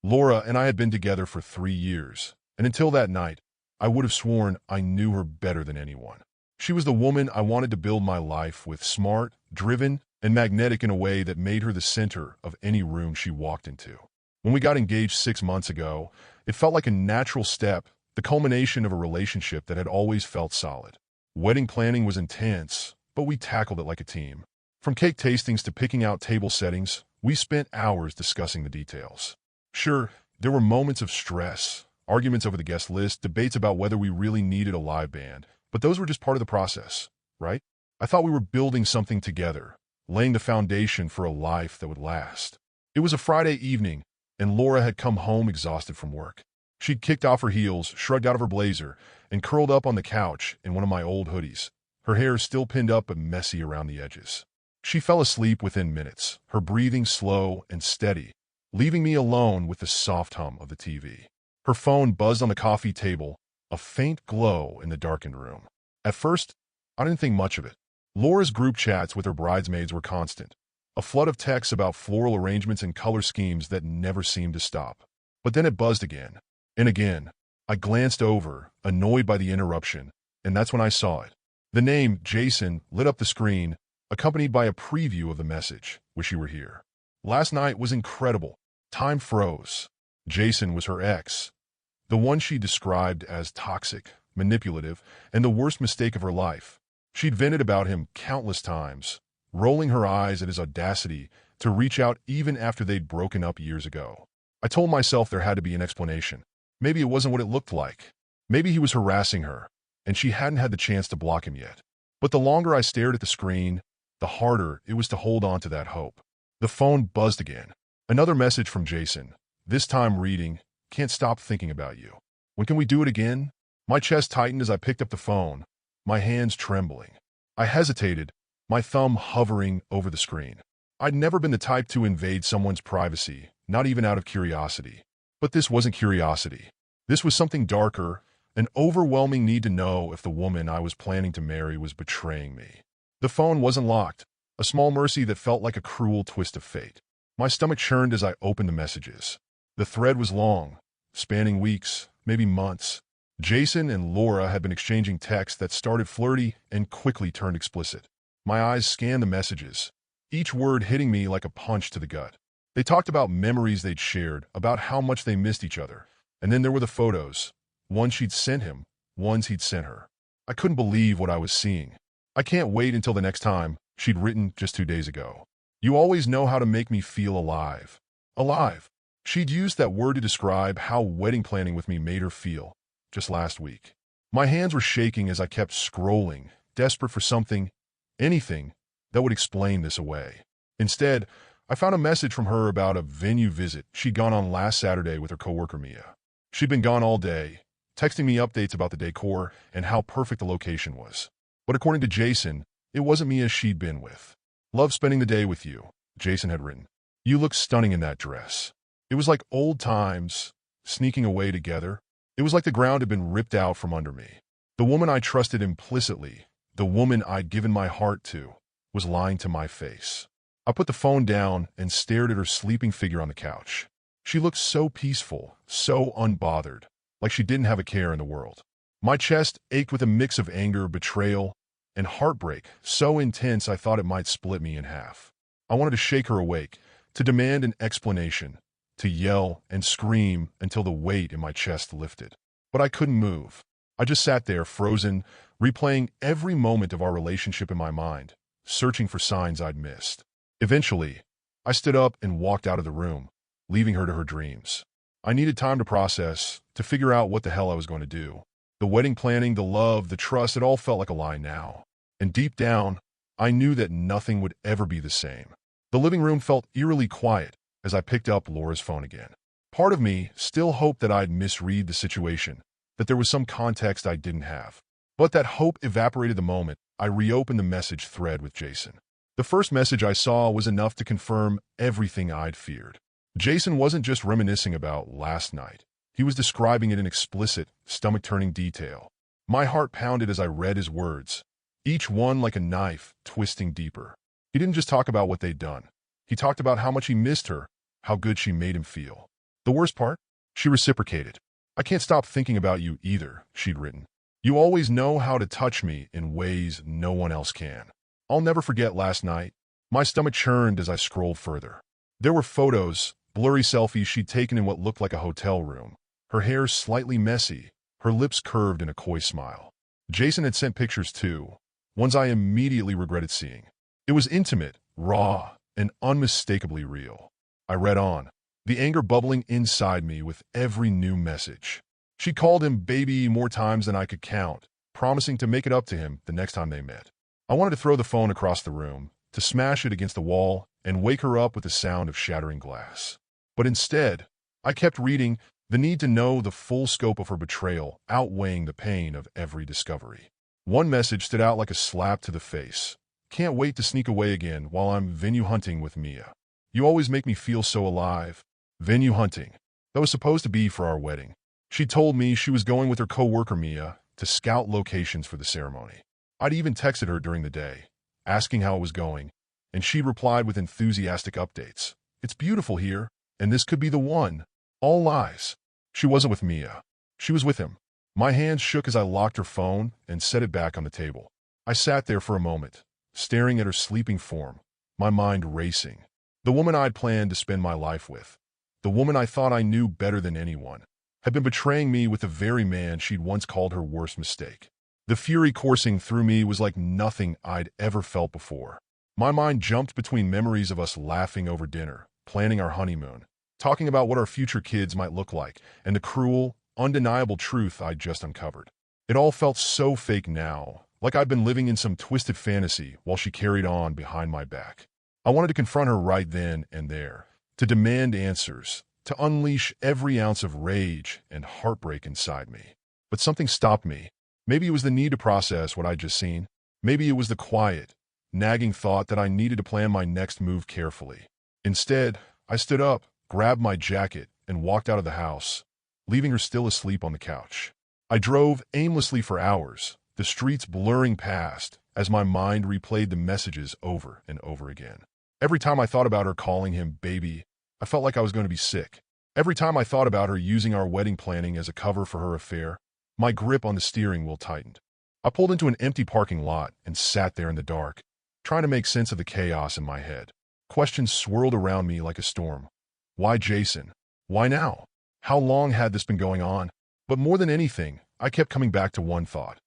Laura and I had been together for 3 years, and until that night, I would have sworn I knew her better than anyone. She was the woman I wanted to build my life with, smart, driven, and magnetic in a way that made her the center of any room she walked into. When we got engaged 6 months ago, it felt like a natural step, the culmination of a relationship that had always felt solid. Wedding planning was intense, but we tackled it like a team. From cake tastings to picking out table settings, we spent hours discussing the details. Sure, there were moments of stress, arguments over the guest list, debates about whether we really needed a live band, but those were just part of the process, right? I thought we were building something together, laying the foundation for a life that would last. It was a Friday evening, and Laura had come home exhausted from work. She'd kicked off her heels, shrugged out of her blazer, and curled up on the couch in one of my old hoodies, her hair still pinned up but messy around the edges. She fell asleep within minutes, her breathing slow and steady, leaving me alone with the soft hum of the TV. Her phone buzzed on the coffee table, a faint glow in the darkened room. At first, I didn't think much of it. Laura's group chats with her bridesmaids were constant, a flood of texts about floral arrangements and color schemes that never seemed to stop. But then it buzzed again, and again. I glanced over, annoyed by the interruption, and that's when I saw it. The name, Jason, lit up the screen, accompanied by a preview of the message, "Wish you were here." Last night was incredible. Time froze. Jason was her ex, the one she described as toxic, manipulative, and the worst mistake of her life. She'd vented about him countless times, rolling her eyes at his audacity to reach out even after they'd broken up years ago. I told myself there had to be an explanation. Maybe it wasn't what it looked like. Maybe he was harassing her, and she hadn't had the chance to block him yet. But the longer I stared at the screen, the harder it was to hold on to that hope. The phone buzzed again. Another message from Jason, this time reading, "Can't stop thinking about you. When can we do it again?" My chest tightened as I picked up the phone, my hands trembling. I hesitated, my thumb hovering over the screen. I'd never been the type to invade someone's privacy, not even out of curiosity. But this wasn't curiosity. This was something darker, an overwhelming need to know if the woman I was planning to marry was betraying me. The phone wasn't locked, a small mercy that felt like a cruel twist of fate. My stomach churned as I opened the messages. The thread was long, spanning weeks, maybe months. Jason and Laura had been exchanging texts that started flirty and quickly turned explicit. My eyes scanned the messages, each word hitting me like a punch to the gut. They talked about memories they'd shared, about how much they missed each other. And then there were the photos, ones she'd sent him, ones he'd sent her. I couldn't believe what I was seeing. "I can't wait until the next time," she'd written just 2 days ago. "You always know how to make me feel alive." Alive. She'd used that word to describe how wedding planning with me made her feel, just last week. My hands were shaking as I kept scrolling, desperate for something, anything, that would explain this away. Instead, I found a message from her about a venue visit she'd gone on last Saturday with her coworker Mia. She'd been gone all day, texting me updates about the decor and how perfect the location was. But according to Jason, it wasn't Mia she'd been with. "Love spending the day with you," Jason had written. "You look stunning in that dress." It was like old times, sneaking away together. It was like the ground had been ripped out from under me. The woman I trusted implicitly, the woman I'd given my heart to, was lying to my face. I put the phone down and stared at her sleeping figure on the couch. She looked so peaceful, so unbothered, like she didn't have a care in the world. My chest ached with a mix of anger, betrayal, and heartbreak, so intense I thought it might split me in half. I wanted to shake her awake, to demand an explanation, to yell and scream until the weight in my chest lifted. But I couldn't move. I just sat there, frozen, replaying every moment of our relationship in my mind, searching for signs I'd missed. Eventually, I stood up and walked out of the room, leaving her to her dreams. I needed time to process, to figure out what the hell I was going to do. The wedding planning, the love, the trust, it all felt like a lie now. And deep down, I knew that nothing would ever be the same. The living room felt eerily quiet as I picked up Laura's phone again. Part of me still hoped that I'd misread the situation, that there was some context I didn't have. But that hope evaporated the moment I reopened the message thread with Jason. The first message I saw was enough to confirm everything I'd feared. Jason wasn't just reminiscing about last night. He was describing it in explicit, stomach-turning detail. My heart pounded as I read his words, each one like a knife, twisting deeper. He didn't just talk about what they'd done. He talked about how much he missed her, how good she made him feel. The worst part? She reciprocated. I can't stop thinking about you either, she'd written. You always know how to touch me in ways no one else can. I'll never forget last night. My stomach churned as I scrolled further. There were photos, blurry selfies she'd taken in what looked like a hotel room. Her hair slightly messy, her lips curved in a coy smile. Jason had sent pictures too, ones I immediately regretted seeing. It was intimate, raw, and unmistakably real. I read on, the anger bubbling inside me with every new message. She called him baby more times than I could count, promising to make it up to him the next time they met. I wanted to throw the phone across the room, to smash it against the wall, and wake her up with the sound of shattering glass. But instead, I kept reading, the need to know the full scope of her betrayal outweighing the pain of every discovery. One message stood out like a slap to the face. Can't wait to sneak away again while I'm venue hunting with Mia. You always make me feel so alive. Venue hunting. That was supposed to be for our wedding. She told me she was going with her co-worker Mia to scout locations for the ceremony. I'd even texted her during the day, asking how it was going, and she replied with enthusiastic updates. It's beautiful here, and this could be the one. All lies. She wasn't with Mia. She was with him. My hands shook as I locked her phone and set it back on the table. I sat there for a moment, staring at her sleeping form, my mind racing. The woman I'd planned to spend my life with, the woman I thought I knew better than anyone, had been betraying me with the very man she'd once called her worst mistake. The fury coursing through me was like nothing I'd ever felt before. My mind jumped between memories of us laughing over dinner, planning our honeymoon, talking about what our future kids might look like, and the cruel, undeniable truth I'd just uncovered. It all felt so fake now, like I'd been living in some twisted fantasy while she carried on behind my back. I wanted to confront her right then and there, to demand answers, to unleash every ounce of rage and heartbreak inside me. But something stopped me. Maybe it was the need to process what I'd just seen. Maybe it was the quiet, nagging thought that I needed to plan my next move carefully. Instead, I stood up, grabbed my jacket, and walked out of the house, leaving her still asleep on the couch. I drove aimlessly for hours, the streets blurring past as my mind replayed the messages over and over again. Every time I thought about her calling him baby, I felt like I was going to be sick. Every time I thought about her using our wedding planning as a cover for her affair, my grip on the steering wheel tightened. I pulled into an empty parking lot and sat there in the dark, trying to make sense of the chaos in my head. Questions swirled around me like a storm. Why Jason? Why now? How long had this been going on? But more than anything, I kept coming back to one thought.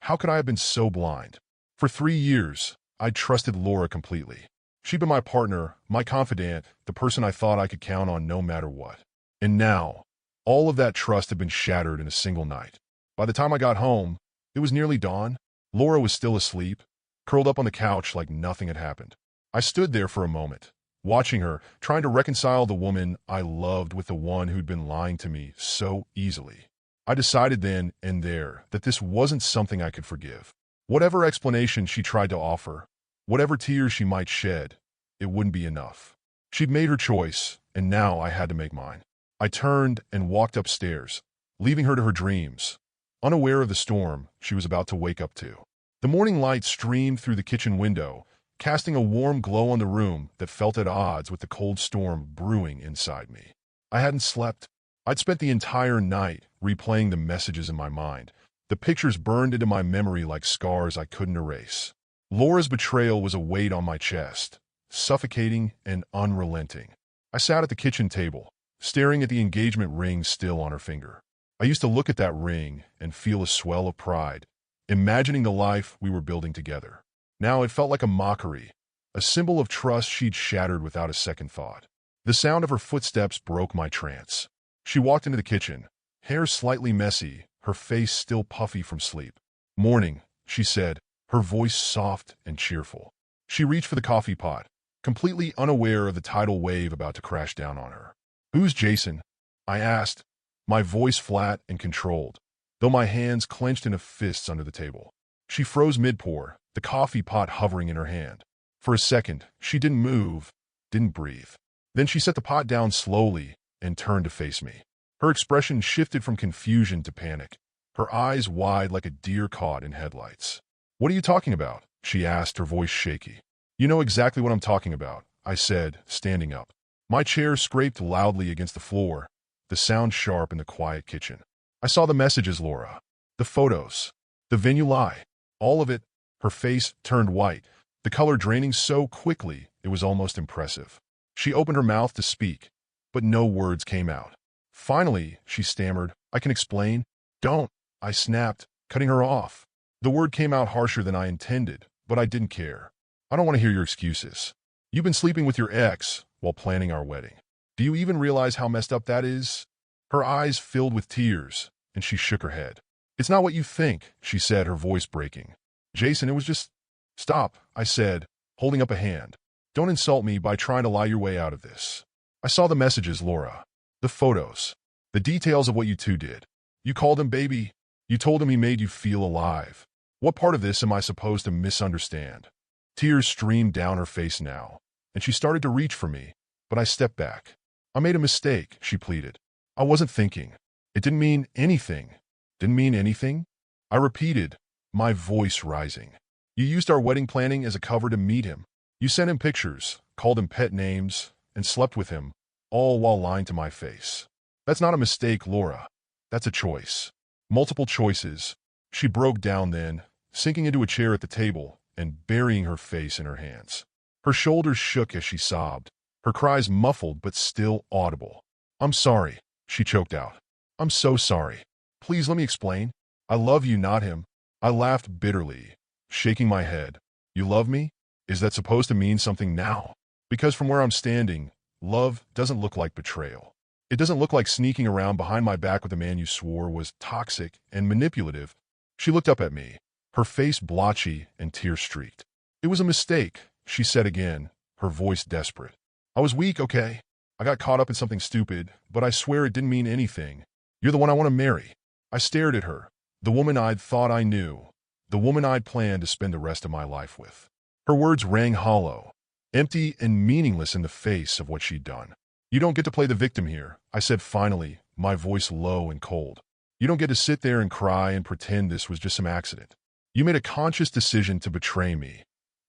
How could I have been so blind? For 3 years, I'd trusted Laura completely. She'd been my partner, my confidant, the person I thought I could count on no matter what. And now, all of that trust had been shattered in a single night. By the time I got home, it was nearly dawn. Laura was still asleep, curled up on the couch like nothing had happened. I stood there for a moment, watching her, trying to reconcile the woman I loved with the one who'd been lying to me so easily. I decided then and there that this wasn't something I could forgive. Whatever explanation she tried to offer, whatever tears she might shed, it wouldn't be enough. She'd made her choice, and now I had to make mine. I turned and walked upstairs, leaving her to her dreams, unaware of the storm she was about to wake up to. The morning light streamed through the kitchen window, casting a warm glow on the room that felt at odds with the cold storm brewing inside me. I hadn't slept. I'd spent the entire night replaying the messages in my mind. The pictures burned into my memory like scars I couldn't erase. Laura's betrayal was a weight on my chest, suffocating and unrelenting. I sat at the kitchen table, staring at the engagement ring still on her finger. I used to look at that ring and feel a swell of pride, imagining the life we were building together. Now it felt like a mockery, a symbol of trust she'd shattered without a second thought. The sound of her footsteps broke my trance. She walked into the kitchen, hair slightly messy, her face still puffy from sleep. "Morning," she said, her voice soft and cheerful. She reached for the coffee pot, completely unaware of the tidal wave about to crash down on her. "Who's Jason?" I asked, my voice flat and controlled, though my hands clenched into fists under the table. She froze mid-pour, the coffee pot hovering in her hand. For a second, she didn't move, didn't breathe. Then she set the pot down slowly and turned to face me. Her expression shifted from confusion to panic, her eyes wide like a deer caught in headlights. "What are you talking about?" she asked, her voice shaky. "You know exactly what I'm talking about," I said, standing up. My chair scraped loudly against the floor, the sound sharp in the quiet kitchen. I saw the messages, Laura. The photos. The venue lie. All of it. Her face turned white, the color draining so quickly it was almost impressive. She opened her mouth to speak, but no words came out. Finally, she stammered, "I can explain." "Don't," I snapped, cutting her off. The word came out harsher than I intended, but I didn't care. "I don't want to hear your excuses. You've been sleeping with your ex while planning our wedding. Do you even realize how messed up that is?" Her eyes filled with tears, and she shook her head. "It's not what you think," she said, her voice breaking. "Jason, it was just—" "Stop," I said, holding up a hand. "Don't insult me by trying to lie your way out of this. I saw the messages, Laura. The photos. The details of what you two did. You called him baby. You told him he made you feel alive. What part of this am I supposed to misunderstand?" Tears streamed down her face now, and she started to reach for me, but I stepped back. "I made a mistake," she pleaded. "I wasn't thinking. It didn't mean anything." "Didn't mean anything?" I repeated, my voice rising. "You used our wedding planning as a cover to meet him. You sent him pictures, called him pet names, and slept with him, all while lying to my face. That's not a mistake, Laura. That's a choice. Multiple choices." She broke down then, sinking into a chair at the table and burying her face in her hands. Her shoulders shook as she sobbed, her cries muffled but still audible. "I'm sorry," she choked out. "I'm so sorry. Please let me explain. I love you, not him." I laughed bitterly, shaking my head. "You love me? Is that supposed to mean something now?" Because from where I'm standing, love doesn't look like betrayal. It doesn't look like sneaking around behind my back with a man you swore was toxic and manipulative. She looked up at me, her face blotchy and tear-streaked. "It was a mistake," she said again, her voice desperate. "I was weak, okay? I got caught up in something stupid, but I swear it didn't mean anything. You're the one I want to marry." I stared at her, the woman I'd thought I knew, the woman I'd planned to spend the rest of my life with. Her words rang hollow, empty and meaningless in the face of what she'd done. "You don't get to play the victim here," I said finally, my voice low and cold. "You don't get to sit there and cry and pretend this was just some accident. You made a conscious decision to betray me,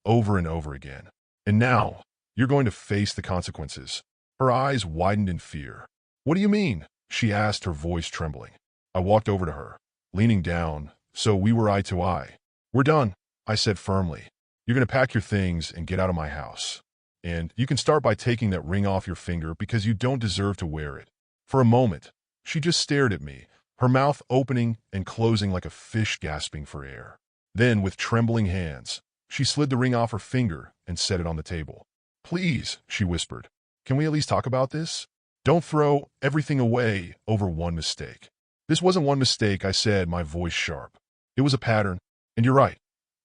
over and over again. And now, you're going to face the consequences." Her eyes widened in fear. "What do you mean?" she asked, her voice trembling. I walked over to her, leaning down, so we were eye to eye. "We're done," I said firmly. "You're going to pack your things and get out of my house. And you can start by taking that ring off your finger because you don't deserve to wear it." For a moment, she just stared at me, her mouth opening and closing like a fish gasping for air. Then, with trembling hands, she slid the ring off her finger and set it on the table. "Please," she whispered, "can we at least talk about this? Don't throw everything away over one mistake." "This wasn't one mistake," I said, my voice sharp. "It was a pattern, and you're right.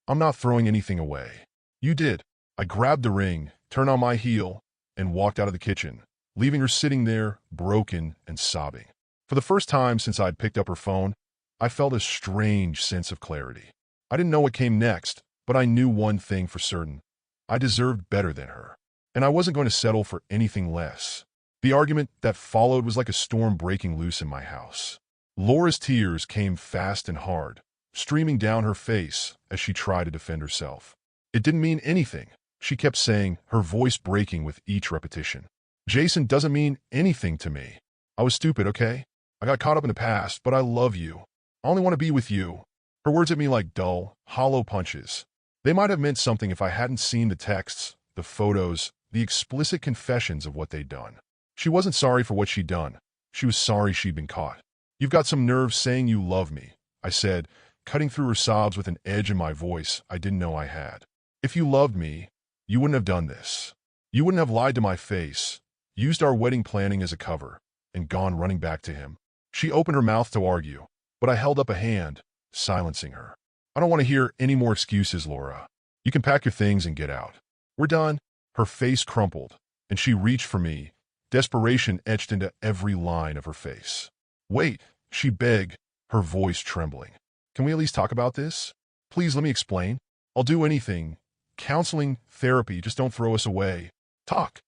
I'm not throwing anything away. You did." I grabbed the ring, turned on my heel, and walked out of the kitchen, leaving her sitting there, broken and sobbing. For the first time since I'd picked up her phone, I felt a strange sense of clarity. I didn't know what came next, but I knew one thing for certain. I deserved better than her, and I wasn't going to settle for anything less. The argument that followed was like a storm breaking loose in my house. Laura's tears came fast and hard, streaming down her face as she tried to defend herself. "It didn't mean anything," she kept saying, her voice breaking with each repetition. "Jason doesn't mean anything to me. I was stupid, okay? I got caught up in the past, but I love you. I only want to be with you." Her words hit me like dull, hollow punches. They might have meant something if I hadn't seen the texts, the photos, the explicit confessions of what they'd done. She wasn't sorry for what she'd done. She was sorry she'd been caught. "You've got some nerve saying you love me," I said, cutting through her sobs with an edge in my voice I didn't know I had. "If you loved me, you wouldn't have done this. You wouldn't have lied to my face, used our wedding planning as a cover, and gone running back to him." She opened her mouth to argue, but I held up a hand, silencing her. "I don't want to hear any more excuses, Laura. You can pack your things and get out. We're done." Her face crumpled, and she reached for me, desperation etched into every line of her face. "Wait," she begged, her voice trembling. "Can we at least talk about this? Please let me explain. I'll do anything. Counseling, therapy, just don't throw us away." "Talk,"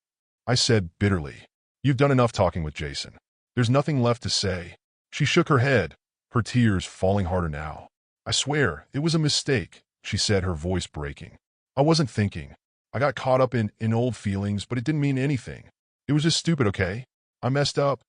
I said bitterly. "You've done enough talking with Jason. There's nothing left to say." She shook her head, her tears falling harder now. "I swear, it was a mistake," she said, her voice breaking. "I wasn't thinking. I got caught up in old feelings, but it didn't mean anything. It was just stupid, okay? I messed up.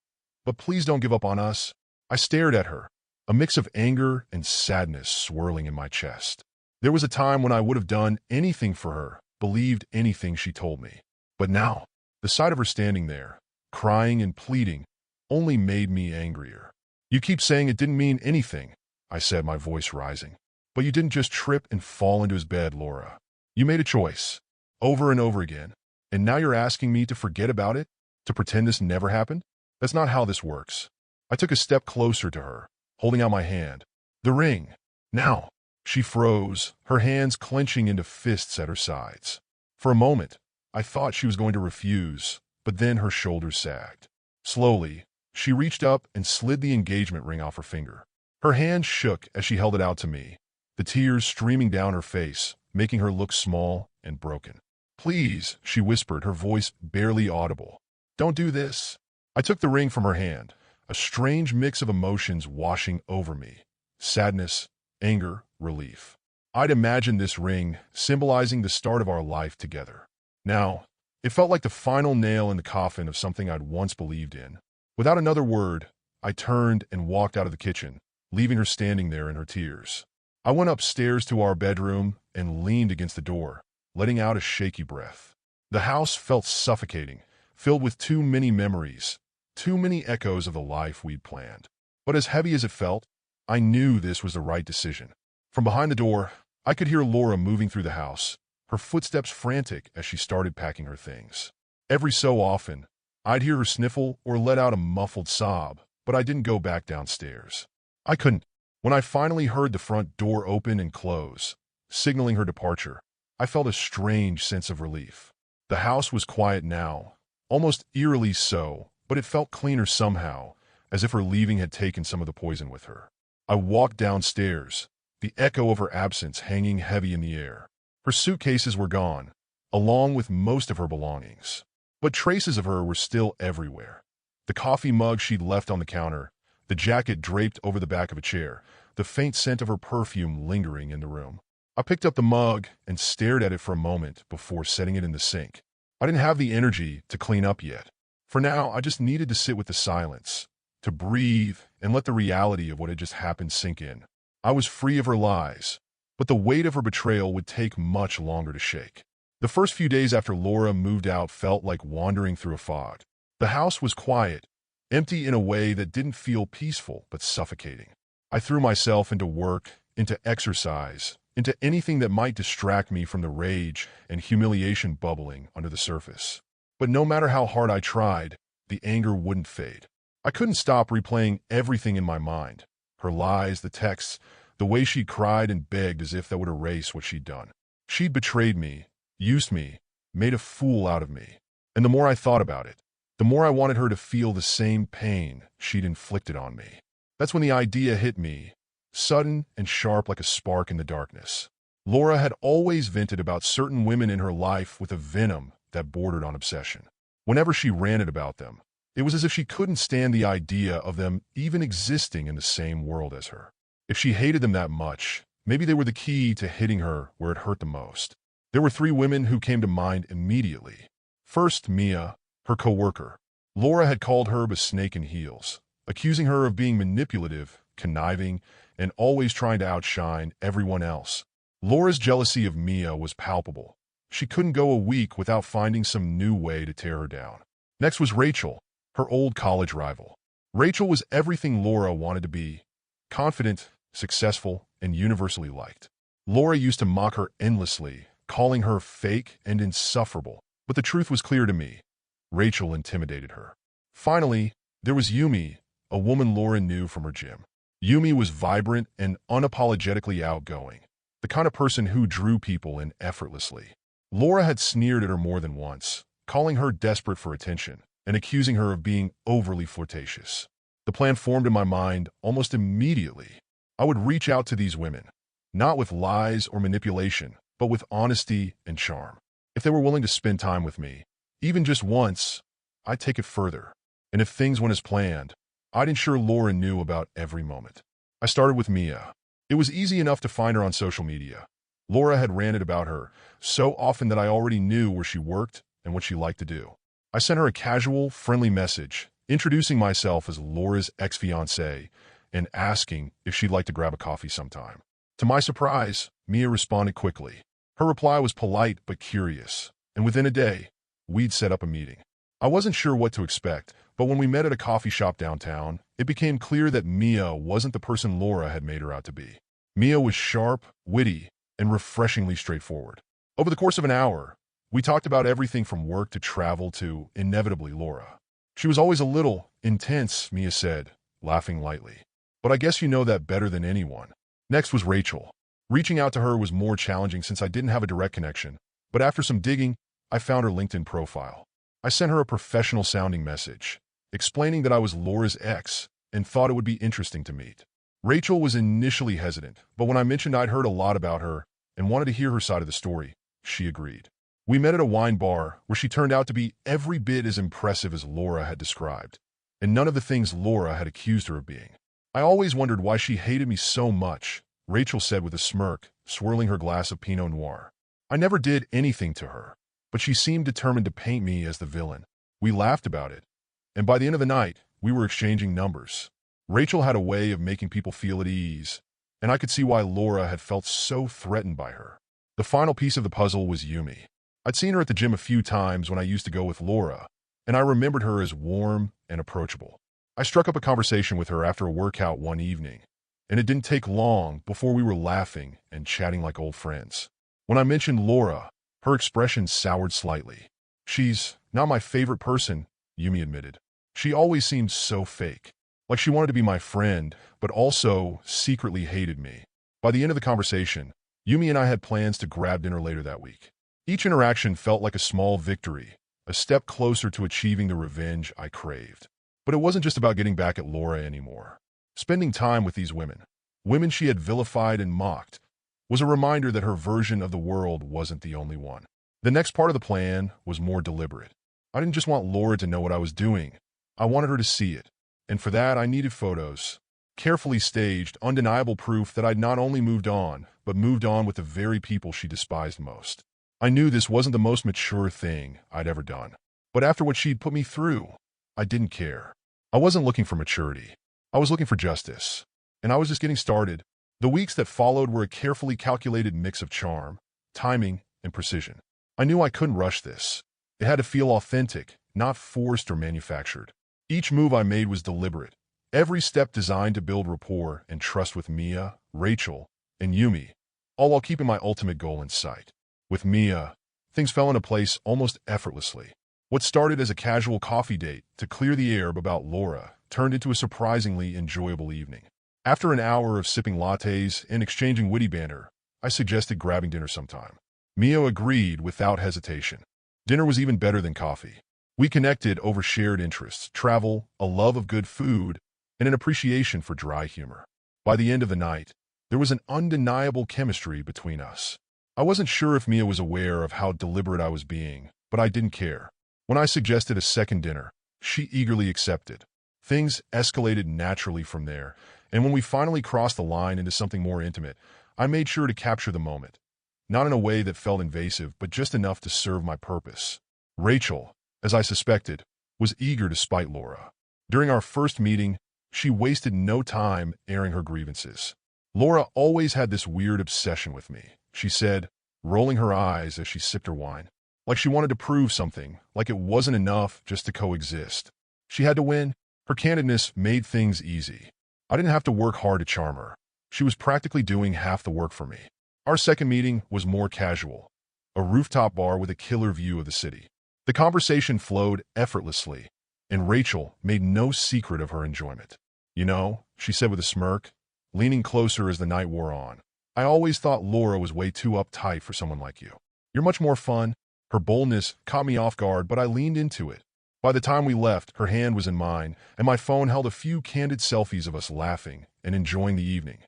But please don't give up on us. I stared at her, a mix of anger and sadness swirling in my chest. There was a time when I would have done anything for her, believed anything she told me. But now, the sight of her standing there, crying and pleading, only made me angrier. You keep saying it didn't mean anything, I said, my voice rising. But you didn't just trip and fall into his bed, Laura. You made a choice, over and over again, and now you're asking me to forget about it, to pretend this never happened? That's not how this works. I took a step closer to her, holding out my hand. The ring. Now. She froze, her hands clenching into fists at her sides. For a moment, I thought she was going to refuse, but then her shoulders sagged. Slowly, she reached up and slid the engagement ring off her finger. Her hand shook as she held it out to me, the tears streaming down her face, making her look small and broken. Please, she whispered, her voice barely audible. Don't do this. I took the ring from her hand, a strange mix of emotions washing over me. Sadness, anger, relief. I'd imagined this ring symbolizing the start of our life together. Now, it felt like the final nail in the coffin of something I'd once believed in. Without another word, I turned and walked out of the kitchen, leaving her standing there in her tears. I went upstairs to our bedroom and leaned against the door, letting out a shaky breath. The house felt suffocating, filled with too many memories, too many echoes of the life we'd planned. But as heavy as it felt, I knew this was the right decision. From behind the door, I could hear Laura moving through the house, her footsteps frantic as she started packing her things. Every so often, I'd hear her sniffle or let out a muffled sob, but I didn't go back downstairs. I couldn't. When I finally heard the front door open and close, signaling her departure, I felt a strange sense of relief. The house was quiet now, almost eerily so, but it felt cleaner somehow, as if her leaving had taken some of the poison with her. I walked downstairs, the echo of her absence hanging heavy in the air. Her suitcases were gone, along with most of her belongings. But traces of her were still everywhere. The coffee mug she'd left on the counter, the jacket draped over the back of a chair, the faint scent of her perfume lingering in the room. I picked up the mug and stared at it for a moment before setting it in the sink. I didn't have the energy to clean up yet. For now, I just needed to sit with the silence, to breathe and let the reality of what had just happened sink in. I was free of her lies, but the weight of her betrayal would take much longer to shake. The first few days after Laura moved out felt like wandering through a fog. The house was quiet, empty in a way that didn't feel peaceful but suffocating. I threw myself into work, into exercise, into anything that might distract me from the rage and humiliation bubbling under the surface. But no matter how hard I tried, the anger wouldn't fade. I couldn't stop replaying everything in my mind. Her lies, the texts, the way she'd cried and begged as if that would erase what she'd done. She'd betrayed me, used me, made a fool out of me. And the more I thought about it, the more I wanted her to feel the same pain she'd inflicted on me. That's when the idea hit me, sudden and sharp like a spark in the darkness. Laura had always vented about certain women in her life with a venom that bordered on obsession. Whenever she ranted about them, it was as if she couldn't stand the idea of them even existing in the same world as her. If she hated them that much, maybe they were the key to hitting her where it hurt the most. There were 3 women who came to mind immediately. First, Mia, her coworker. Laura had called her a snake in heels, accusing her of being manipulative, conniving, and always trying to outshine everyone else. Laura's jealousy of Mia was palpable. She couldn't go a week without finding some new way to tear her down. Next was Rachel, her old college rival. Rachel was everything Laura wanted to be: confident, successful, and universally liked. Laura used to mock her endlessly, calling her fake and insufferable. But the truth was clear to me. Rachel intimidated her. Finally, there was Yumi, a woman Laura knew from her gym. Yumi was vibrant and unapologetically outgoing, the kind of person who drew people in effortlessly. Laura had sneered at her more than once, calling her desperate for attention and accusing her of being overly flirtatious. The plan formed in my mind almost immediately. I would reach out to these women, not with lies or manipulation, but with honesty and charm. If they were willing to spend time with me, even just once, I'd take it further. And if things went as planned, I'd ensure Laura knew about every moment. I started with Mia. It was easy enough to find her on social media. Laura had ranted about her so often that I already knew where she worked and what she liked to do. I sent her a casual, friendly message, introducing myself as Laura's ex-fiancée and asking if she'd like to grab a coffee sometime. To my surprise, Mia responded quickly. Her reply was polite but curious, and within a day, we'd set up a meeting. I wasn't sure what to expect, but when we met at a coffee shop downtown, it became clear that Mia wasn't the person Laura had made her out to be. Mia was sharp, witty, and refreshingly straightforward. Over the course of an hour, we talked about everything from work to travel to, inevitably, Laura. She was always a little intense, Mia said, laughing lightly. But I guess you know that better than anyone. Next was Rachel. Reaching out to her was more challenging since I didn't have a direct connection, but after some digging, I found her LinkedIn profile. I sent her a professional-sounding message, explaining that I was Laura's ex and thought it would be interesting to meet. Rachel was initially hesitant, but when I mentioned I'd heard a lot about her and wanted to hear her side of the story, she agreed. We met at a wine bar where she turned out to be every bit as impressive as Laura had described, and none of the things Laura had accused her of being. I always wondered why she hated me so much, Rachel said with a smirk, swirling her glass of Pinot Noir. I never did anything to her, but she seemed determined to paint me as the villain. We laughed about it, and by the end of the night, we were exchanging numbers. Rachel had a way of making people feel at ease, and I could see why Laura had felt so threatened by her. The final piece of the puzzle was Yumi. I'd seen her at the gym a few times when I used to go with Laura, and I remembered her as warm and approachable. I struck up a conversation with her after a workout one evening, and it didn't take long before we were laughing and chatting like old friends. When I mentioned Laura, her expression soured slightly. She's not my favorite person, Yumi admitted. She always seemed so fake, like she wanted to be my friend, but also secretly hated me. By the end of the conversation, Yumi and I had plans to grab dinner later that week. Each interaction felt like a small victory, a step closer to achieving the revenge I craved. But it wasn't just about getting back at Laura anymore. Spending time with these women she had vilified and mocked, was a reminder that her version of the world wasn't the only one. The next part of the plan was more deliberate. I didn't just want Laura to know what I was doing. I wanted her to see it. And for that, I needed photos. Carefully staged, undeniable proof that I'd not only moved on, but moved on with the very people she despised most. I knew this wasn't the most mature thing I'd ever done. But after what she'd put me through, I didn't care. I wasn't looking for maturity. I was looking for justice. And I was just getting started. The weeks that followed were a carefully calculated mix of charm, timing, and precision. I knew I couldn't rush this. It had to feel authentic, not forced or manufactured. Each move I made was deliberate, every step designed to build rapport and trust with Mia, Rachel, and Yumi, all while keeping my ultimate goal in sight. With Mia, things fell into place almost effortlessly. What started as a casual coffee date to clear the air about Laura turned into a surprisingly enjoyable evening. After an hour of sipping lattes and exchanging witty banter, I suggested grabbing dinner sometime. Mia agreed without hesitation. Dinner was even better than coffee. We connected over shared interests, travel, a love of good food, and an appreciation for dry humor. By the end of the night, there was an undeniable chemistry between us. I wasn't sure if Mia was aware of how deliberate I was being, but I didn't care. When I suggested a second dinner, she eagerly accepted. Things escalated naturally from there, and when we finally crossed the line into something more intimate, I made sure to capture the moment. Not in a way that felt invasive, but just enough to serve my purpose. Rachel, as I suspected, was eager to spite Laura. During our first meeting, she wasted no time airing her grievances. Laura always had this weird obsession with me, she said, rolling her eyes as she sipped her wine. Like she wanted to prove something, like it wasn't enough just to coexist. She had to win. Her candidness made things easy. I didn't have to work hard to charm her. She was practically doing half the work for me. Our second meeting was more casual, a rooftop bar with a killer view of the city. The conversation flowed effortlessly, and Rachel made no secret of her enjoyment. You know, she said with a smirk, leaning closer as the night wore on, I always thought Laura was way too uptight for someone like you. You're much more fun. Her boldness caught me off guard, but I leaned into it. By the time we left, her hand was in mine, and my phone held a few candid selfies of us laughing and enjoying the evening.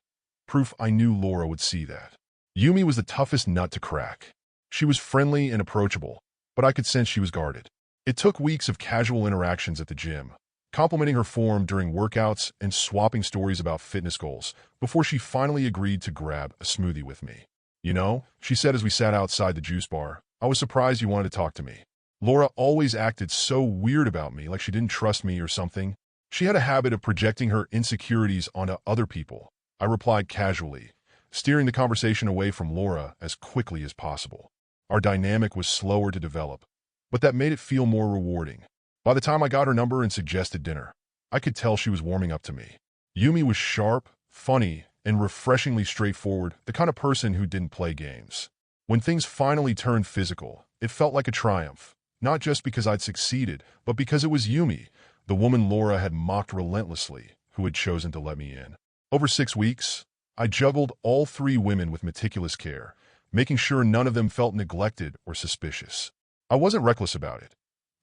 Proof I knew Laura would see that. Yumi was the toughest nut to crack. She was friendly and approachable, but I could sense she was guarded. It took weeks of casual interactions at the gym, complimenting her form during workouts and swapping stories about fitness goals, before she finally agreed to grab a smoothie with me. You know, she said as we sat outside the juice bar, I was surprised you wanted to talk to me. Laura always acted so weird about me, like she didn't trust me or something. She had a habit of projecting her insecurities onto other people. I replied casually, steering the conversation away from Laura as quickly as possible. Our dynamic was slower to develop, but that made it feel more rewarding. By the time I got her number and suggested dinner, I could tell she was warming up to me. Yumi was sharp, funny, and refreshingly straightforward, the kind of person who didn't play games. When things finally turned physical, it felt like a triumph, not just because I'd succeeded, but because it was Yumi, the woman Laura had mocked relentlessly, who had chosen to let me in. Over 6 weeks, I juggled all 3 women with meticulous care, making sure none of them felt neglected or suspicious. I wasn't reckless about it.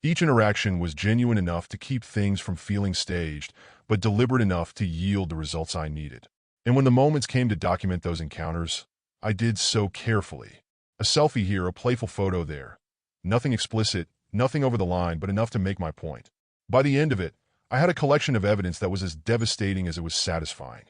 Each interaction was genuine enough to keep things from feeling staged, but deliberate enough to yield the results I needed. And when the moments came to document those encounters, I did so carefully. A selfie here, a playful photo there. Nothing explicit, nothing over the line, but enough to make my point. By the end of it, I had a collection of evidence that was as devastating as it was satisfying.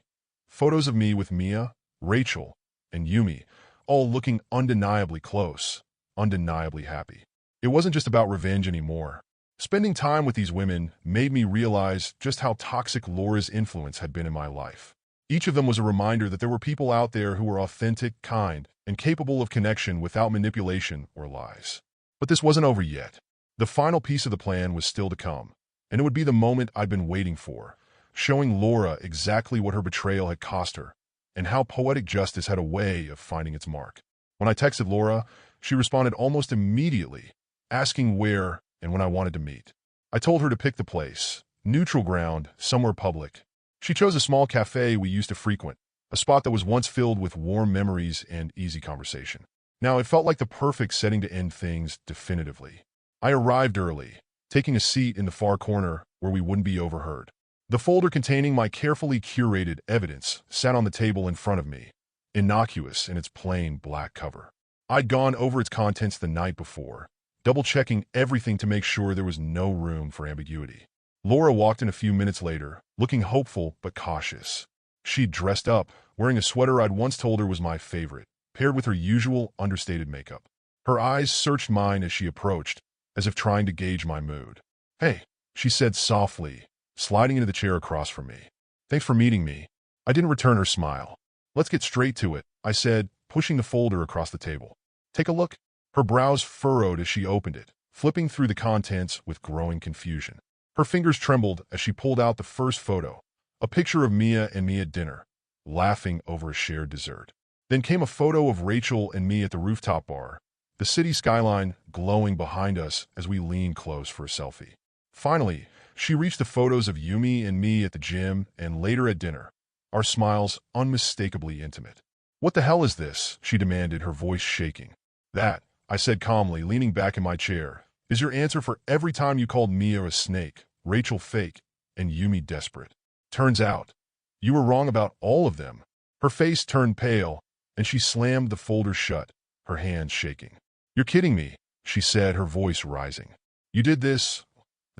Photos of me with Mia, Rachel, and Yumi, all looking undeniably close, undeniably happy. It wasn't just about revenge anymore. Spending time with these women made me realize just how toxic Laura's influence had been in my life. Each of them was a reminder that there were people out there who were authentic, kind, and capable of connection without manipulation or lies. But this wasn't over yet. The final piece of the plan was still to come, and it would be the moment I'd been waiting for, showing Laura exactly what her betrayal had cost her, and how poetic justice had a way of finding its mark. When I texted Laura, she responded almost immediately, asking where and when I wanted to meet. I told her to pick the place, neutral ground, somewhere public. She chose a small cafe we used to frequent, a spot that was once filled with warm memories and easy conversation. Now it felt like the perfect setting to end things definitively. I arrived early, taking a seat in the far corner where we wouldn't be overheard. The folder containing my carefully curated evidence sat on the table in front of me, innocuous in its plain black cover. I'd gone over its contents the night before, double-checking everything to make sure there was no room for ambiguity. Laura walked in a few minutes later, looking hopeful but cautious. She'd dressed up, wearing a sweater I'd once told her was my favorite, paired with her usual understated makeup. Her eyes searched mine as she approached, as if trying to gauge my mood. "Hey," she said softly, sliding into the chair across from me. "Thanks for meeting me." I didn't return her smile. "Let's get straight to it," I said, pushing the folder across the table. "Take a look." Her brows furrowed as she opened it, flipping through the contents with growing confusion. Her fingers trembled as she pulled out the first photo, a picture of Mia and me at dinner, laughing over a shared dessert. Then came a photo of Rachel and me at the rooftop bar, the city skyline glowing behind us as we leaned close for a selfie. Finally, she reached the photos of Yumi and me at the gym and later at dinner, our smiles unmistakably intimate. "What the hell is this?" she demanded, her voice shaking. "That," I said calmly, leaning back in my chair, "is your answer for every time you called Mia a snake, Rachel fake, and Yumi desperate. Turns out, you were wrong about all of them." Her face turned pale, and she slammed the folder shut, her hands shaking. "You're kidding me," she said, her voice rising. "You did this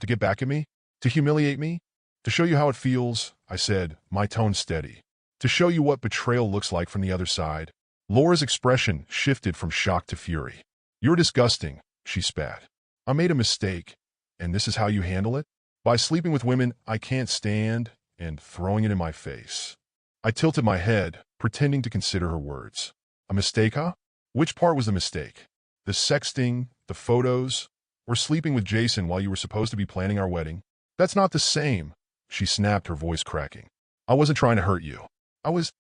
to get back at me? To humiliate me? To show you how it feels?" I said, my tone steady. "To show you what betrayal looks like from the other side?" Laura's expression shifted from shock to fury. "You're disgusting," she spat. "I made a mistake, and this is how you handle it? By sleeping with women I can't stand and throwing it in my face." I tilted my head, pretending to consider her words. "A mistake, huh? Which part was the mistake? The sexting, the photos, or sleeping with Jason while you were supposed to be planning our wedding?" "That's not the same," she snapped, her voice cracking. "I wasn't trying to hurt you. I was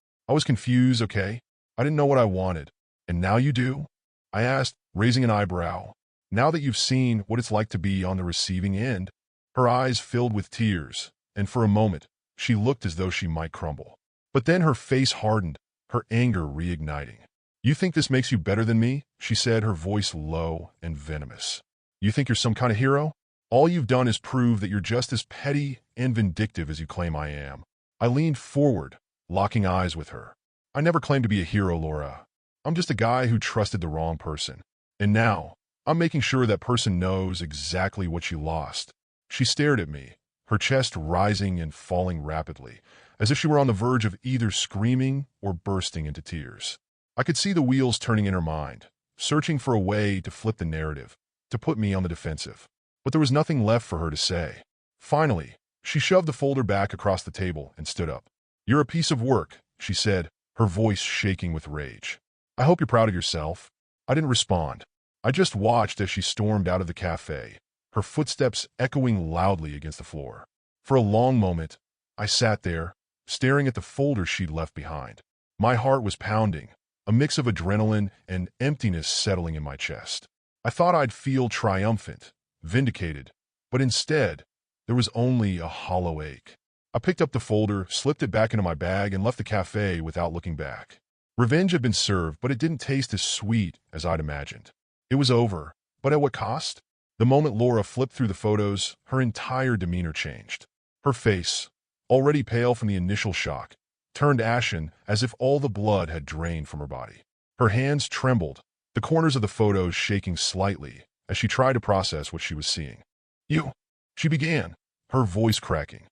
confused, okay? I didn't know what I wanted. And now you do?" I asked, raising an eyebrow. "Now that you've seen what it's like to be on the receiving end?" Her eyes filled with tears, and for a moment, she looked as though she might crumble. But then her face hardened, her anger reigniting. "You think this makes you better than me?" she said, her voice low and venomous. "You think you're some kind of hero? All you've done is prove that you're just as petty and vindictive as you claim I am." I leaned forward, locking eyes with her. "I never claimed to be a hero, Laura. I'm just a guy who trusted the wrong person. And now, I'm making sure that person knows exactly what she lost." She stared at me, her chest rising and falling rapidly, as if she were on the verge of either screaming or bursting into tears. I could see the wheels turning in her mind, searching for a way to flip the narrative, to put me on the defensive. But there was nothing left for her to say. Finally, she shoved the folder back across the table and stood up. "You're a piece of work," she said, her voice shaking with rage. "I hope you're proud of yourself." I didn't respond. I just watched as she stormed out of the cafe, her footsteps echoing loudly against the floor. For a long moment, I sat there, staring at the folder she'd left behind. My heart was pounding, a mix of adrenaline and emptiness settling in my chest. I thought I'd feel triumphant, vindicated, but instead, there was only a hollow ache. I picked up the folder, slipped it back into my bag, and left the cafe without looking back. Revenge had been served, but it didn't taste as sweet as I'd imagined. It was over, but at what cost? The moment Laura flipped through the photos, her entire demeanor changed. Her face, already pale from the initial shock, turned ashen as if all the blood had drained from her body. Her hands trembled, the corners of the photos shaking slightly as she tried to process what she was seeing. "You," she began, her voice cracking.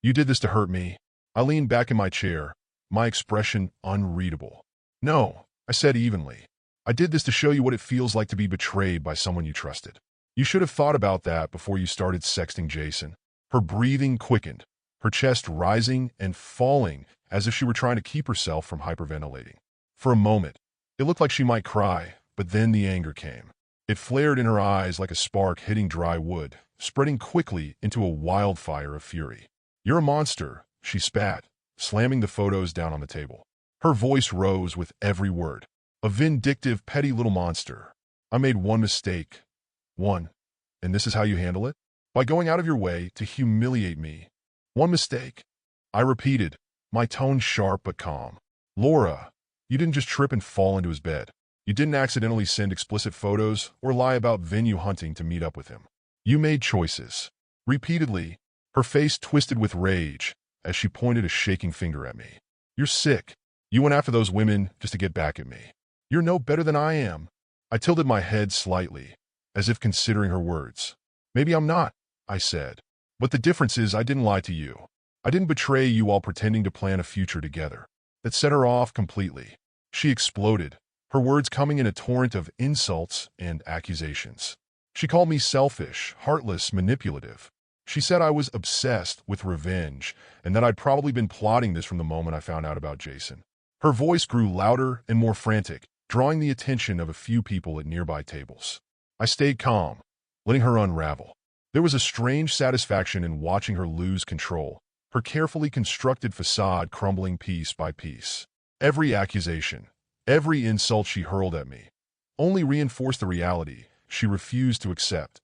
"You did this to hurt me." I leaned back in my chair, my expression unreadable. "No," I said evenly. "I did this to show you what it feels like to be betrayed by someone you trusted. You should have thought about that before you started sexting Jason." Her breathing quickened, her chest rising and falling as if she were trying to keep herself from hyperventilating. For a moment, it looked like she might cry, but then the anger came. It flared in her eyes like a spark hitting dry wood, spreading quickly into a wildfire of fury. "You're a monster," she spat, slamming the photos down on the table. Her voice rose with every word. "A vindictive, petty little monster. I made one mistake. One. And this is how you handle it? By going out of your way to humiliate me. One mistake." I repeated, my tone sharp but calm. "Laura, you didn't just trip and fall into his bed. You didn't accidentally send explicit photos or lie about venue hunting to meet up with him. You made choices." Repeatedly, her face twisted with rage as she pointed a shaking finger at me. "You're sick. You went after those women just to get back at me. You're no better than I am." I tilted my head slightly, as if considering her words. "Maybe I'm not," I said. "But the difference is I didn't lie to you. I didn't betray you while pretending to plan a future together." That set her off completely. She exploded, her words coming in a torrent of insults and accusations. She called me selfish, heartless, manipulative. She said I was obsessed with revenge and that I'd probably been plotting this from the moment I found out about Jason. Her voice grew louder and more frantic, drawing the attention of a few people at nearby tables. I stayed calm, letting her unravel. There was a strange satisfaction in watching her lose control, her carefully constructed facade crumbling piece by piece. Every accusation, every insult she hurled at me, only reinforced the reality she refused to accept,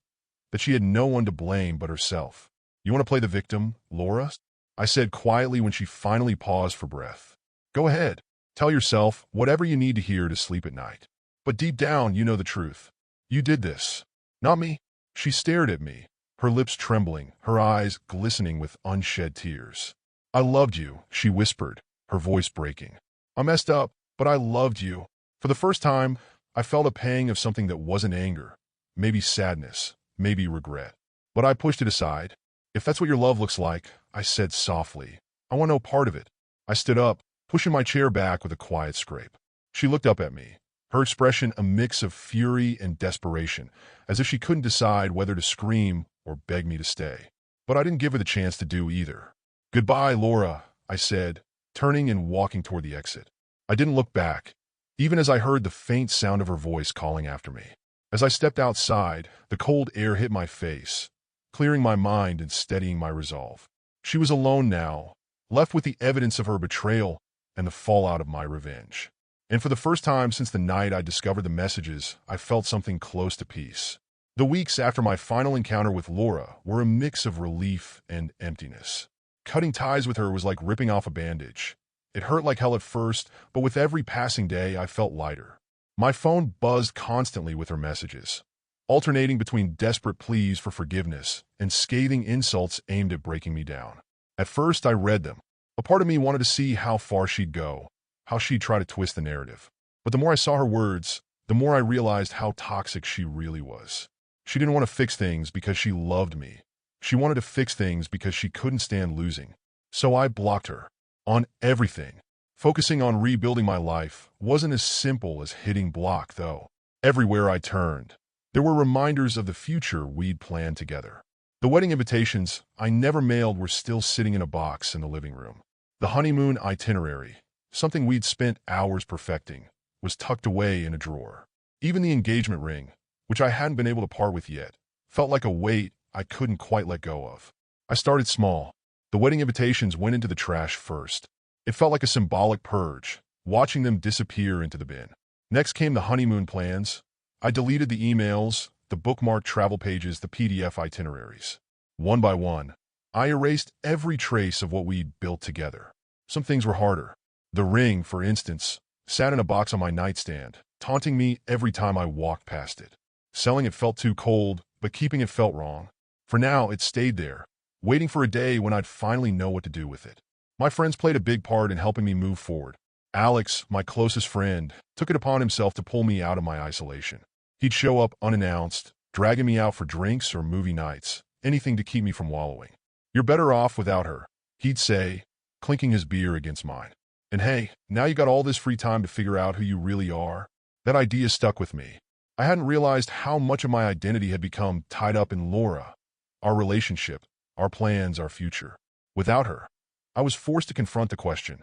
that she had no one to blame but herself. "You want to play the victim, Laura?" I said quietly when she finally paused for breath. "Go ahead. Tell yourself whatever you need to hear to sleep at night. But deep down, you know the truth. You did this. Not me." She stared at me, her lips trembling, her eyes glistening with unshed tears. "I loved you," she whispered, her voice breaking. "I messed up, but I loved you." For the first time, I felt a pang of something that wasn't anger, maybe sadness, maybe regret. But I pushed it aside. "If that's what your love looks like," I said softly, "I want no part of it." I stood up, pushing my chair back with a quiet scrape. She looked up at me, her expression a mix of fury and desperation, as if she couldn't decide whether to scream or beg me to stay. But I didn't give her the chance to do either. "Goodbye, Laura," I said, turning and walking toward the exit. I didn't look back, even as I heard the faint sound of her voice calling after me. As I stepped outside, the cold air hit my face, clearing my mind and steadying my resolve. She was alone now, left with the evidence of her betrayal and the fallout of my revenge. And for the first time since the night I discovered the messages, I felt something close to peace. The weeks after my final encounter with Laura were a mix of relief and emptiness. Cutting ties with her was like ripping off a bandage. It hurt like hell at first, but with every passing day I felt lighter. My phone buzzed constantly with her messages, alternating between desperate pleas for forgiveness and scathing insults aimed at breaking me down. At first I read them. A part of me wanted to see how far she'd go, how she'd try to twist the narrative. But the more I saw her words, the more I realized how toxic she really was. She didn't want to fix things because she loved me. She wanted to fix things because she couldn't stand losing. So I blocked her. On everything. Focusing on rebuilding my life wasn't as simple as hitting block, though. Everywhere I turned, There were reminders of the future we'd planned together. The wedding invitations I never mailed were still sitting in a box in the living room. The honeymoon itinerary, something we'd spent hours perfecting, was tucked away in a drawer. Even the engagement ring, which I hadn't been able to part with yet, felt like a weight I couldn't quite let go of. I started small. The wedding invitations went into the trash first. It felt like a symbolic purge, watching them disappear into the bin. Next came the honeymoon plans. I deleted the emails, the bookmarked travel pages, the PDF itineraries. One by one, I erased every trace of what we'd built together. Some things were harder. The ring, for instance, sat in a box on my nightstand, taunting me every time I walked past it. Selling it felt too cold, but keeping it felt wrong. For now, it stayed there, waiting for a day when I'd finally know what to do with it. My friends played a big part in helping me move forward. Alex, my closest friend, took it upon himself to pull me out of my isolation. He'd show up unannounced, dragging me out for drinks or movie nights, anything to keep me from wallowing. "You're better off without her," he'd say, clinking his beer against mine. And hey, now you got all this free time to figure out who you really are. That idea stuck with me. I hadn't realized how much of my identity had become tied up in Laura, our relationship, our plans, our future. Without her, I was forced to confront the question,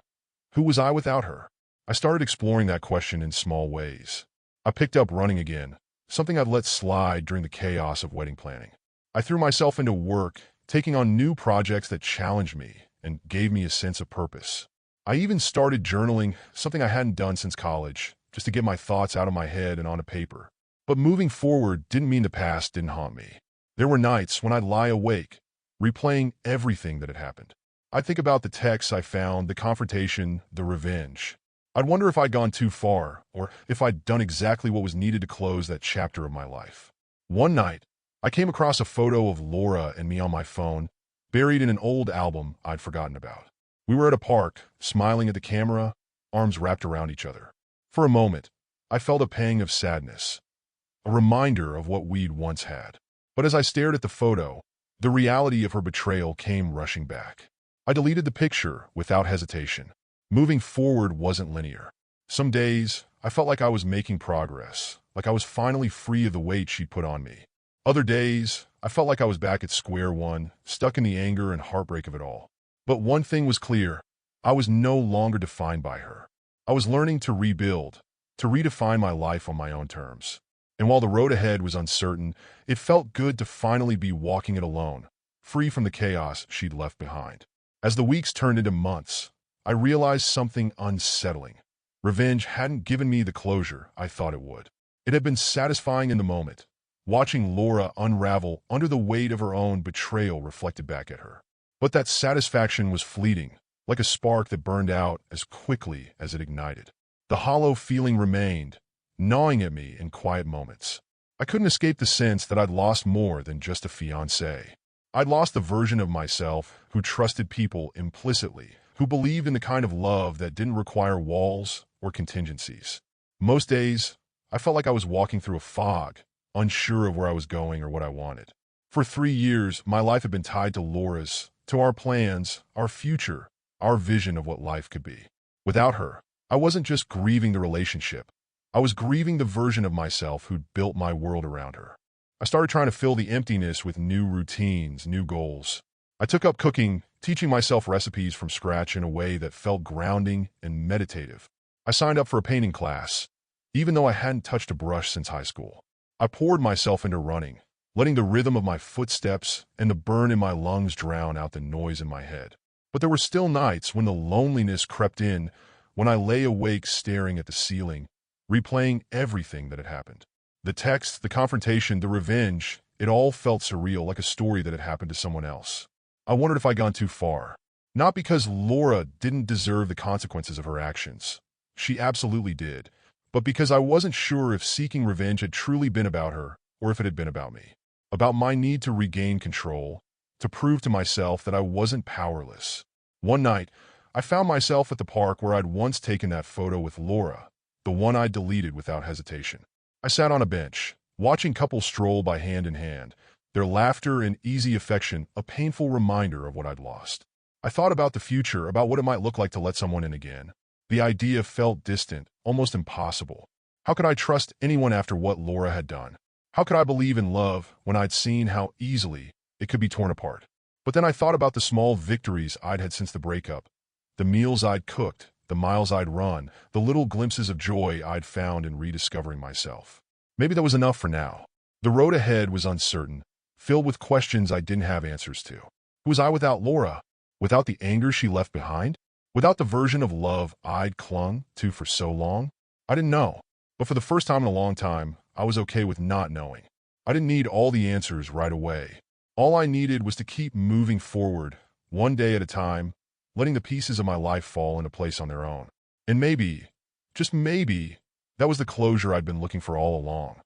who was I without her? I started exploring that question in small ways. I picked up running again, something I'd let slide during the chaos of wedding planning. I threw myself into work, taking on new projects that challenged me and gave me a sense of purpose. I even started journaling, something I hadn't done since college, just to get my thoughts out of my head and onto paper. But moving forward didn't mean the past didn't haunt me. There were nights when I'd lie awake, replaying everything that had happened. I'd think about the texts I found, the confrontation, the revenge. I'd wonder if I'd gone too far, or if I'd done exactly what was needed to close that chapter of my life. One night, I came across a photo of Laura and me on my phone, buried in an old album I'd forgotten about. We were at a park, smiling at the camera, arms wrapped around each other. For a moment, I felt a pang of sadness, a reminder of what we'd once had. But as I stared at the photo, the reality of her betrayal came rushing back. I deleted the picture without hesitation. Moving forward wasn't linear. Some days, I felt like I was making progress, like I was finally free of the weight she'd put on me. Other days, I felt like I was back at square one, stuck in the anger and heartbreak of it all. But one thing was clear. I was no longer defined by her. I was learning to rebuild, to redefine my life on my own terms. And while the road ahead was uncertain, it felt good to finally be walking it alone, free from the chaos she'd left behind. As the weeks turned into months, I realized something unsettling. Revenge hadn't given me the closure I thought it would. It had been satisfying in the moment, watching Laura unravel under the weight of her own betrayal reflected back at her. But that satisfaction was fleeting, like a spark that burned out as quickly as it ignited. The hollow feeling remained, gnawing at me in quiet moments. I couldn't escape the sense that I'd lost more than just a fiancé. I'd lost the version of myself who trusted people implicitly, who believed in the kind of love that didn't require walls or contingencies. Most days, I felt like I was walking through a fog, unsure of where I was going or what I wanted. For 3 years, my life had been tied to Laura's, to our plans, our future, our vision of what life could be. Without her, I wasn't just grieving the relationship. I was grieving the version of myself who'd built my world around her. I started trying to fill the emptiness with new routines, new goals. I took up cooking, teaching myself recipes from scratch in a way that felt grounding and meditative. I signed up for a painting class, even though I hadn't touched a brush since high school. I poured myself into running, letting the rhythm of my footsteps and the burn in my lungs drown out the noise in my head. But there were still nights when the loneliness crept in, when I lay awake staring at the ceiling, replaying everything that had happened. The text, the confrontation, the revenge, it all felt surreal, like a story that had happened to someone else. I wondered if I'd gone too far. Not because Laura didn't deserve the consequences of her actions. She absolutely did. But because I wasn't sure if seeking revenge had truly been about her or if it had been about me. About my need to regain control, to prove to myself that I wasn't powerless. One night, I found myself at the park where I'd once taken that photo with Laura, the one I'd deleted without hesitation. I sat on a bench, watching couples stroll by hand in hand, their laughter and easy affection a painful reminder of what I'd lost. I thought about the future, about what it might look like to let someone in again. The idea felt distant, almost impossible. How could I trust anyone after what Laura had done? How could I believe in love when I'd seen how easily it could be torn apart? But then I thought about the small victories I'd had since the breakup, the meals I'd cooked, the miles I'd run, the little glimpses of joy I'd found in rediscovering myself. Maybe that was enough for now. The road ahead was uncertain, filled with questions I didn't have answers to. Who was I without Laura? Without the anger she left behind? Without the version of love I'd clung to for so long? I didn't know. But for the first time in a long time, I was okay with not knowing. I didn't need all the answers right away. All I needed was to keep moving forward, one day at a time, letting the pieces of my life fall into place on their own. And maybe, just maybe, that was the closure I'd been looking for all along.